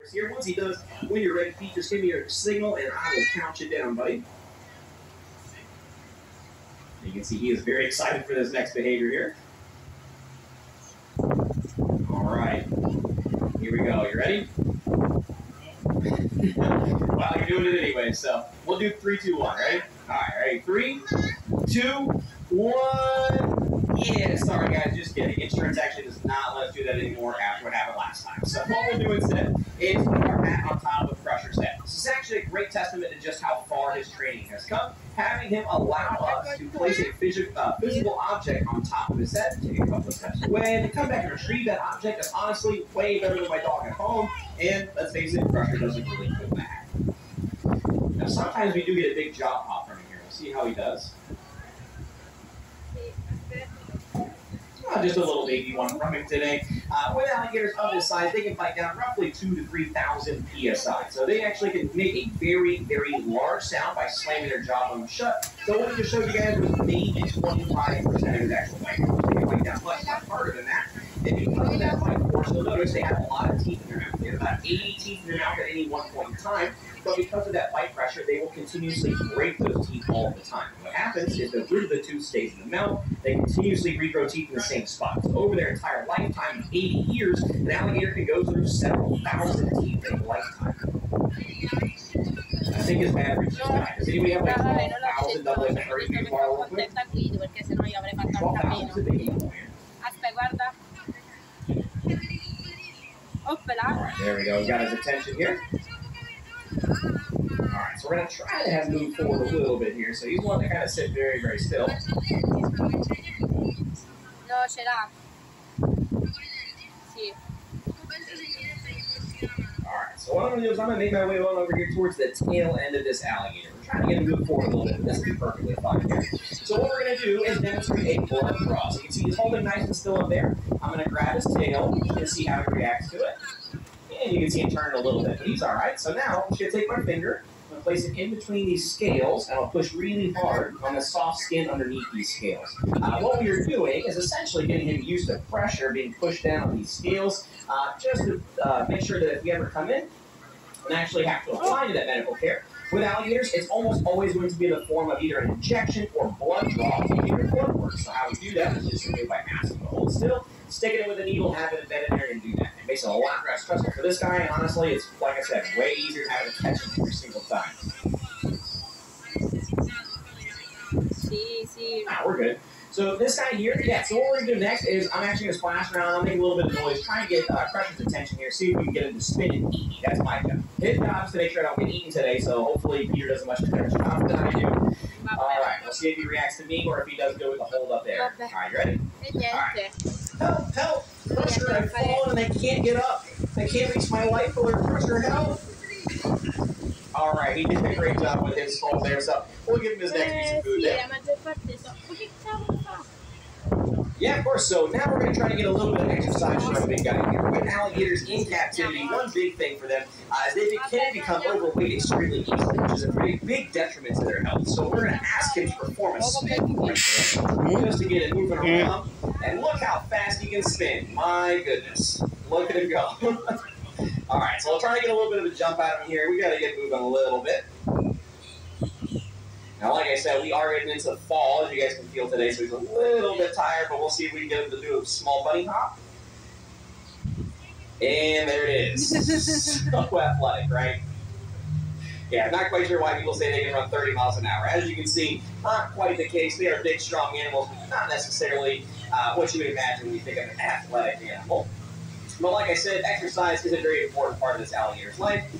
Here, once he does, when you're ready, Pete, just give me your signal and I will count you down, buddy. You can see he is very excited for this next behavior here. All right, here we go. You ready? Well, you're doing it anyway, so we'll do 3, 2, 1. Ready? All right, ready? 3, 2, 1. Yeah, sorry guys, just kidding. Insurance actually does not let us do that anymore after what happened last time. So what we'll do instead is put our hat on top of Crusher's head. This is actually a great testament to just how far his training has come, having him allow us to place a physical object on top of his head, take a couple of steps away, and come back and retrieve that object is honestly way better than my dog at home, and let's face it, Crusher doesn't really feel that. Now sometimes we do get a big job hop from him here. We'll see how he does. Just a little baby one from him today. With alligators of this size, they can fight down roughly 2,000 to 3,000 psi. So they actually can make a very, very large sound by slamming their jawbone shut. So what we just showed you guys was maybe 25% of his actual bite force. They can fight down much harder than that. And because of that bite force, you'll notice they have a lot of teeth in their mouth. They have about 80 teeth in their mouth at any one point in time. But because of that bite pressure, they will continuously break those teeth all the time. What happens is the root of the tooth stays in the mouth. They continuously regrow teeth in the same spot. So over their entire lifetime of 80 years, an alligator can go through several thousand teeth in a lifetime. I think his average is 9. Does anybody have like 12,000 doubling the 30 feet tomorrow real quick? 12,000 is a big number. Aspetta, guarda. Oppala. All right, there we go. We got his attention here. Alright, so we're going to try to have him move forward a little bit here. So he's one to kind of sit very, very still. No, ce l'ha. Sì. Alright, so what I'm going to do is I'm going to make my way on over here towards the tail end of this alligator. We're trying to get him to move forward a little bit, but this will be perfectly fine here. So what we're going to do is demonstrate a blood draw. So you can see he's holding nice and still up there. I'm going to grab his tail and see how he reacts to it. And you can see him turn a little bit, but he's all right. So now I'm just going to take my finger, I'm going to place it in between these scales, and I'll push really hard on the soft skin underneath these scales. What we are doing is essentially getting him used to pressure being pushed down on these scales, just to make sure that if we ever come in and actually have to apply to that medical care, with alligators, it's almost always going to be in the form of either an injection or blood draw to get your blood work. So how we do that is just simply by asking to hold still, stick it in with a needle, have it embedded in there, and do that. It makes it a lot less stressful for this guy, and honestly, it's, like I said, way easier having to catch him every single time. Sì. Ah, we're good. So this guy here, yeah, so what we're going to do next is I'm actually going to splash around, I'll make a little bit of noise, try and get Crusher's attention here, see if we can get him to spin and eat me. That's my job. His job is to make sure I don't get eaten today, so hopefully Peter does a much better job than I do. Alright, we'll see if he reacts to me or if he does go with the hold up there. Alright, you ready? Alright. Help, help! Crusher, I've fallen and I can't get up. I can't reach my life alert. Crusher, help! Alright, he did a great job with his fall there, so we'll give him his next piece of food there. Yeah, of course. So now we're going to try to get a little bit of exercise from our big guy here. With alligators in captivity, one big thing for them is they can become overweight extremely easily, which is a pretty big detriment to their health. So we're going to ask him to perform a spin right there, just to get it moving around. And look how fast he can spin. My goodness. Look at him go. All right, so we'll try to get a little bit of a jump out of him here. We got to get moving a little bit. Now, like I said, we are getting into the fall, as you guys can feel today, so he's a little bit tired, but we'll see if we can get him to do a small bunny hop. And there it is. So athletic, right? Yeah, I'm not quite sure why people say they can run 30 miles an hour. As you can see, not quite the case. They are big, strong animals, but not necessarily what you would imagine when you think of an athletic animal. But like I said, exercise is a very important part of this alligator's life.